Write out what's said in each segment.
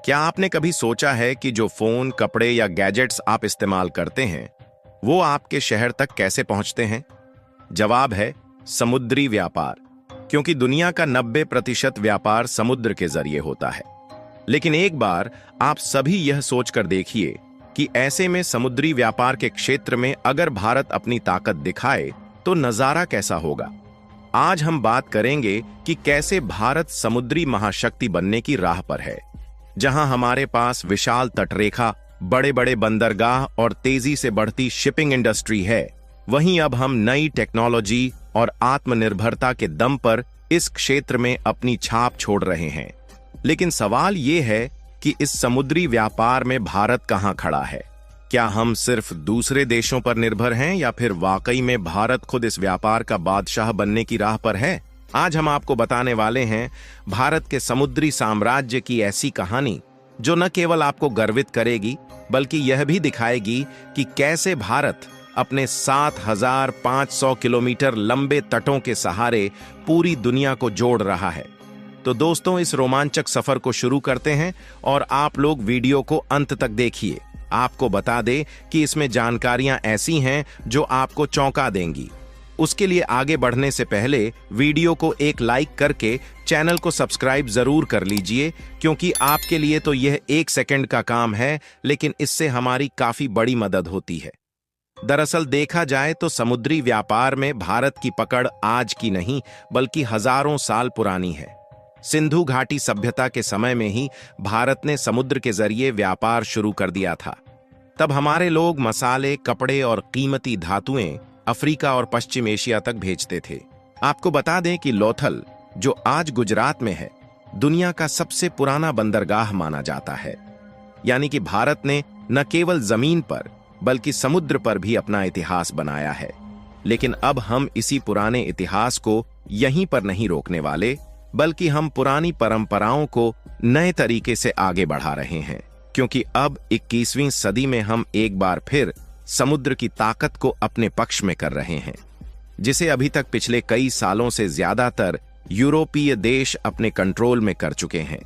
क्या आपने कभी सोचा है कि जो फोन, कपड़े या गैजेट्स आप इस्तेमाल करते हैं, वो आपके शहर तक कैसे पहुंचते हैं? जवाब है समुद्री व्यापार, क्योंकि दुनिया का 90% व्यापार समुद्र के जरिए होता है। लेकिन एक बार आप सभी यह सोचकर देखिए कि ऐसे में समुद्री व्यापार के क्षेत्र में अगर भारत अपनी ताकत दिखाए तो नजारा कैसा होगा। आज हम बात करेंगे कि कैसे भारत समुद्री महाशक्ति बनने की राह पर है। जहां हमारे पास विशाल तटरेखा, बड़े बड़े बंदरगाह और तेजी से बढ़ती शिपिंग इंडस्ट्री है, वहीं अब हम नई टेक्नोलॉजी और आत्मनिर्भरता के दम पर इस क्षेत्र में अपनी छाप छोड़ रहे हैं। लेकिन सवाल यह है कि इस समुद्री व्यापार में भारत कहां खड़ा है? क्या हम सिर्फ दूसरे देशों पर निर्भर हैं या फिर वाकई में भारत खुद इस व्यापार का बादशाह बनने की राह पर है? आज हम आपको बताने वाले हैं भारत के समुद्री साम्राज्य की ऐसी कहानी जो न केवल आपको गर्वित करेगी बल्कि यह भी दिखाएगी कि कैसे भारत अपने 7,500 किलोमीटर लंबे तटों के सहारे पूरी दुनिया को जोड़ रहा है। तो दोस्तों, इस रोमांचक सफर को शुरू करते हैं और आप लोग वीडियो को अंत तक देखिए। आपको बता दें कि इसमें जानकारियां ऐसी हैं जो आपको चौंका देंगी। उसके लिए आगे बढ़ने से पहले वीडियो को एक लाइक करके चैनल को सब्सक्राइब जरूर कर लीजिए, क्योंकि आपके लिए तो यह 1 सेकंड का काम है, लेकिन इससे हमारी काफी बड़ी मदद होती है। दरअसल देखा जाए तो समुद्री व्यापार में भारत की पकड़ आज की नहीं बल्कि हजारों साल पुरानी है। सिंधु घाटी सभ्यता के समय में ही भारत ने समुद्र के जरिए व्यापार शुरू कर दिया था। तब हमारे लोग मसाले, कपड़े और कीमती धातुएं अफ्रीका और पश्चिम एशिया तक भेजते थे। आपको बता दें कि लोथल, जो आज गुजरात में है, दुनिया का सबसे पुराना बंदरगाह माना जाता है। यानी कि भारत ने न केवल जमीन पर बल्कि समुद्र पर भी अपना इतिहास बनाया है। लेकिन अब हम इसी पुराने इतिहास को यहीं पर नहीं रोकने वाले, बल्कि हम पुरानी परंपराओं को नए तरीके से आगे बढ़ा रहे हैं, क्योंकि अब 21वीं सदी में हम एक बार फिर समुद्र की ताकत को अपने पक्ष में कर रहे हैं, जिसे अभी तक पिछले कई सालों से ज्यादातर यूरोपीय देश अपने कंट्रोल में कर चुके हैं।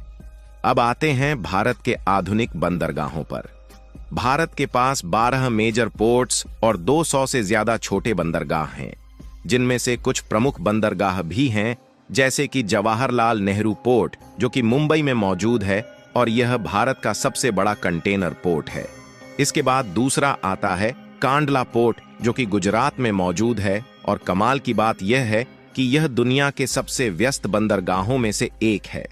अब आते हैं भारत के आधुनिक बंदरगाहों पर। भारत के पास 12 मेजर पोर्ट्स और 200 से ज्यादा छोटे बंदरगाह हैं, जिनमें से कुछ प्रमुख बंदरगाह भी हैं, जैसे कि जवाहरलाल नेहरू पोर्ट, जो कि मुंबई में मौजूद है और यह भारत का सबसे बड़ा कंटेनर पोर्ट है। इसके बाद दूसरा आता है कांडला पोर्ट, जो कि गुजरात में मौजूद है, और कमाल की बात यह है कि यह दुनिया के सबसे व्यस्त बंदरगाहों में से एक है।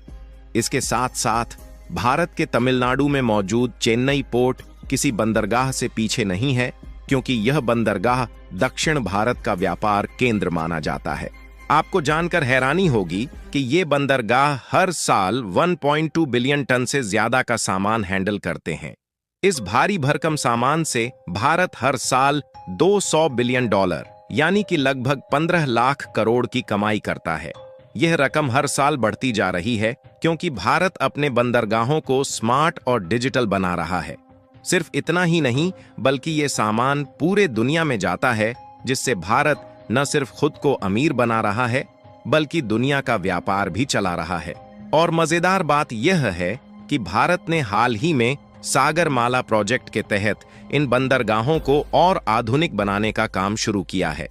इसके साथ साथ भारत के तमिलनाडु में मौजूद चेन्नई पोर्ट किसी बंदरगाह से पीछे नहीं है, क्योंकि यह बंदरगाह दक्षिण भारत का व्यापार केंद्र माना जाता है। आपको जानकर हैरानी होगी कि ये बंदरगाह हर साल 1.2 बिलियन टन से ज्यादा का सामान हैंडल करते हैं। इस भारी भरकम सामान से भारत हर साल $200 बिलियन यानी कि लगभग 15 लाख करोड़ की कमाई करता है। यह रकम हर साल बढ़ती जा रही है, क्योंकि भारत अपने बंदरगाहों को स्मार्ट और डिजिटल बना रहा है। सिर्फ इतना ही नहीं, बल्कि ये सामान पूरे दुनिया में जाता है, जिससे भारत न सिर्फ खुद को अमीर बना रहा है बल्कि दुनिया का व्यापार भी चला रहा है। और मजेदार बात यह है कि भारत ने हाल ही में सागरमाला प्रोजेक्ट के तहत इन बंदरगाहों को और आधुनिक बनाने का काम शुरू किया है।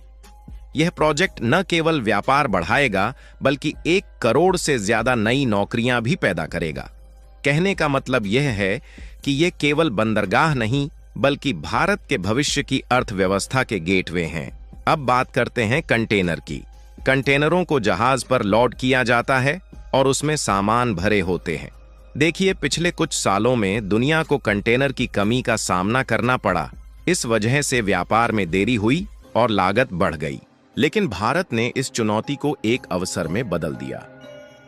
यह प्रोजेक्ट न केवल व्यापार बढ़ाएगा बल्कि 1 करोड़ से ज्यादा नई नौकरियां भी पैदा करेगा। कहने का मतलब यह है कि यह केवल बंदरगाह नहीं बल्कि भारत के भविष्य की अर्थव्यवस्था के गेटवे हैं। अब बात करते हैं कंटेनर की। कंटेनरों को जहाज पर लोड किया जाता है और उसमें सामान भरे होते हैं। देखिए, पिछले कुछ सालों में दुनिया को कंटेनर की कमी का सामना करना पड़ा। इस वजह से व्यापार में देरी हुई और लागत बढ़ गई। लेकिन भारत ने इस चुनौती को एक अवसर में बदल दिया।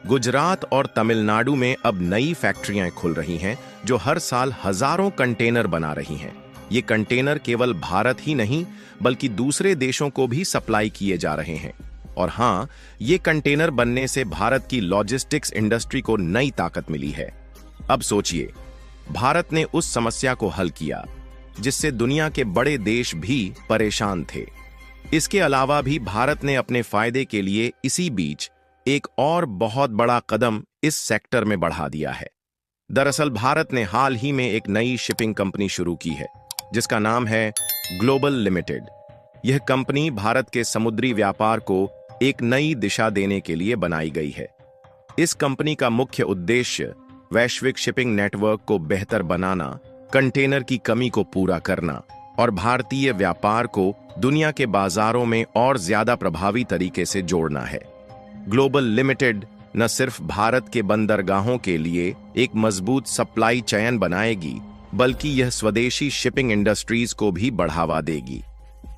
गुजरात और तमिलनाडु में अब नई फैक्ट्रियां खुल रही हैं, जो हर साल हजारों कंटेनर बना रही हैं। ये कंटेनर केवल भारत ही नहीं बल्कि दूसरे देशों को भी सप्लाई किए जा रहे हैं। और हाँ, ये कंटेनर बनने से भारत की लॉजिस्टिक्स इंडस्ट्री को नई ताकत मिली है। अब सोचिए, भारत ने उस समस्या को हल किया जिससे दुनिया के बड़े देश भी परेशान थे। इसके अलावा भी भारत ने अपने फायदे के लिए इसी बीच एक और बहुत बड़ा कदम इस सेक्टर में बढ़ा दिया है। दरअसल भारत ने हाल ही में एक नई शिपिंग कंपनी शुरू की है जिसका नाम है ग्लोबल लिमिटेड। यह कंपनी भारत के समुद्री व्यापार को एक नई दिशा देने के लिए बनाई गई है। इस कंपनी का मुख्य उद्देश्य वैश्विक शिपिंग नेटवर्क को बेहतर बनाना, कंटेनर की कमी को पूरा करना और भारतीय व्यापार को दुनिया के बाजारों में और ज्यादा प्रभावी तरीके से जोड़ना है। ग्लोबल लिमिटेड न सिर्फ भारत के बंदरगाहों के लिए एक मजबूत सप्लाई चेन बनाएगी, बल्कि यह स्वदेशी शिपिंग इंडस्ट्रीज को भी बढ़ावा देगी।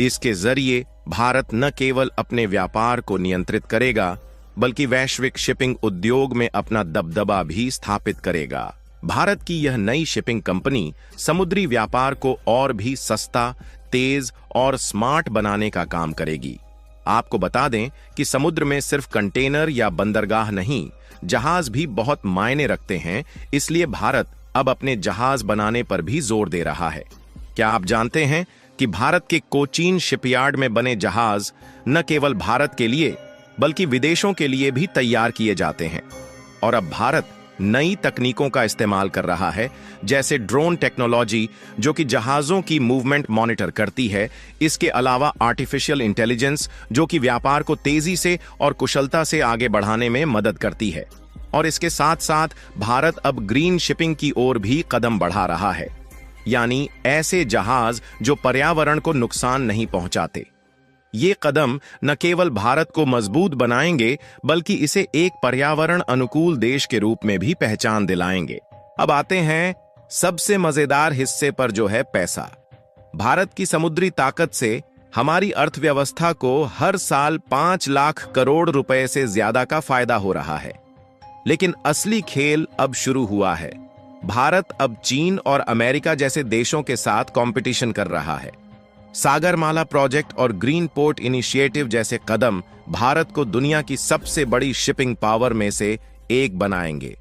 इसके जरिए भारत न केवल अपने व्यापार को नियंत्रित करेगा, बल्कि वैश्विक शिपिंग उद्योग में अपना दबदबा भी स्थापित करेगा। भारत की यह नई शिपिंग कंपनी समुद्री व्यापार को और भी सस्ता, तेज और स्मार्ट बनाने का काम करेगी। आपको बता दें कि समुद्र में सिर्फ कंटेनर या बंदरगाह नहीं, जहाज भी बहुत मायने रखते हैं। इसलिए भारत अब अपने जहाज बनाने पर भी जोर दे रहा है। क्या आप जानते हैं कि भारत के कोचीन शिपयार्ड में बने जहाज न केवल भारत के लिए बल्कि विदेशों के लिए भी तैयार किए जाते हैं। और अब भारत नई तकनीकों का इस्तेमाल कर रहा है, जैसे ड्रोन टेक्नोलॉजी जो कि जहाजों की मूवमेंट मॉनिटर करती है। इसके अलावा आर्टिफिशियल इंटेलिजेंस जो कि व्यापार को तेजी से और कुशलता से आगे बढ़ाने में मदद करती है। और इसके साथ साथ भारत अब ग्रीन शिपिंग की ओर भी कदम बढ़ा रहा है, यानी ऐसे जहाज जो पर्यावरण को नुकसान नहीं पहुंचाते। ये कदम न केवल भारत को मजबूत बनाएंगे, बल्कि इसे एक पर्यावरण अनुकूल देश के रूप में भी पहचान दिलाएंगे। अब आते हैं सबसे मजेदार हिस्से पर, जो है पैसा। भारत की समुद्री ताकत से हमारी अर्थव्यवस्था को हर साल 5 लाख करोड़ रुपए से ज्यादा का फायदा हो रहा है। लेकिन असली खेल अब शुरू हुआ है। भारत अब चीन और अमेरिका जैसे देशों के साथ कंपटीशन कर रहा है। सागरमाला प्रोजेक्ट और ग्रीन पोर्ट इनिशिएटिव जैसे कदम भारत को दुनिया की सबसे बड़ी शिपिंग पावर में से एक बनाएंगे।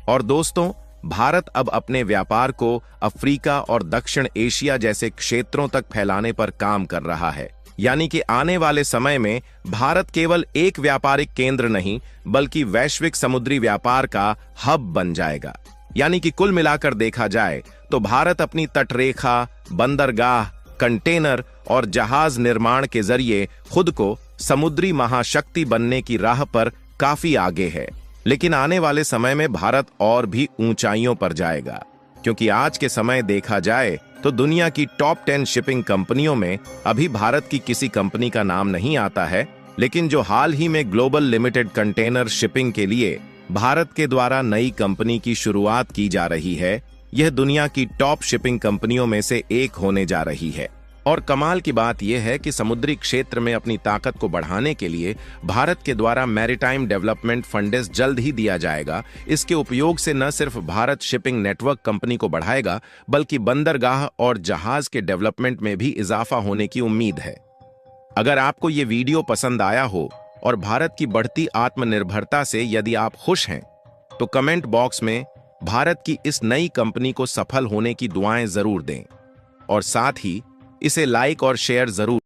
और दोस्तों, भारत अब अपने व्यापार को अफ्रीका और दक्षिण एशिया जैसे क्षेत्रों तक फैलाने पर काम कर रहा है। यानी कि आने वाले समय में भारत केवल एक व्यापारिक केंद्र नहीं, बल्कि वैश्विक समुद्री व्यापार का हब बन जाएगा। यानी कि कुल मिलाकर देखा जाए तो भारत अपनी तटरेखा, बंदरगाह, कंटेनर और जहाज निर्माण के जरिए खुद को समुद्री महाशक्ति बनने की राह पर काफी आगे है। लेकिन आने वाले समय में भारत और भी ऊंचाइयों पर जाएगा, क्योंकि आज के समय देखा जाए तो दुनिया की टॉप 10 शिपिंग कंपनियों में अभी भारत की किसी कंपनी का नाम नहीं आता है। लेकिन जो हाल ही में ग्लोबल लिमिटेड कंटेनर शिपिंग के लिए भारत के द्वारा नई कंपनी की शुरुआत की जा रही है, यह दुनिया की टॉप शिपिंग कंपनियों में से एक होने जा रही है। और कमाल की बात यह है कि समुद्री क्षेत्र में अपनी ताकत को बढ़ाने के लिए भारत के द्वारा मैरीटाइम डेवलपमेंट फंड्स जल्द ही दिया जाएगा। इसके उपयोग से न सिर्फ भारत शिपिंग नेटवर्क कंपनी को बढ़ाएगा, बल्कि बंदरगाह और जहाज के डेवलपमेंट में भी इजाफा होने की उम्मीद है। अगर आपको ये वीडियो पसंद आया हो और भारत की बढ़ती आत्मनिर्भरता से यदि आप खुश हैं, तो कमेंट बॉक्स में भारत की इस नई कंपनी को सफल होने की दुआएं जरूर दें और साथ ही इसे लाइक और शेयर जरूर